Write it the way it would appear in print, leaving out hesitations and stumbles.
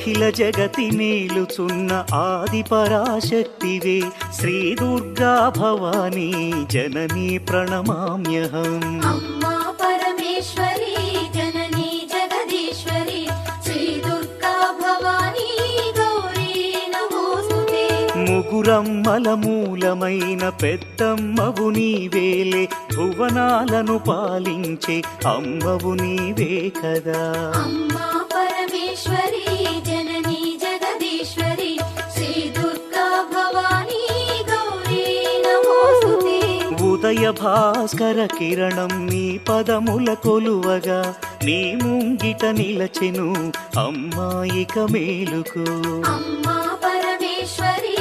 అఖిల జగతి మేలుచున్న ఆది పరాశక్తివే శ్రీ దుర్గా భవానీ జననీ ప్రణమామ్యహం. అమ్మా పరమేశ్వరి జననీ జగదీశ్వరి శ్రీ దుర్గా భవానీ గౌరీ నమోస్తుతే. ముగురమ్మల మూలమైన పెద్దమ్మవు నీవేలే భువనాలను పాలించే అమ్మవు నీవే కదా. అమ్మా పరమేశ్వరి జననీ జగదీశ్వరి శ్రీ దుర్గా భవానీ గౌరీ నమోస్తుతే. ఉదయ భాస్కర కిరణం నీ పదముల కొలువగా నీ ముంగిట నిలచెను అమ్మాయిక మేలుకు. అమ్మా పరమేశ్వరి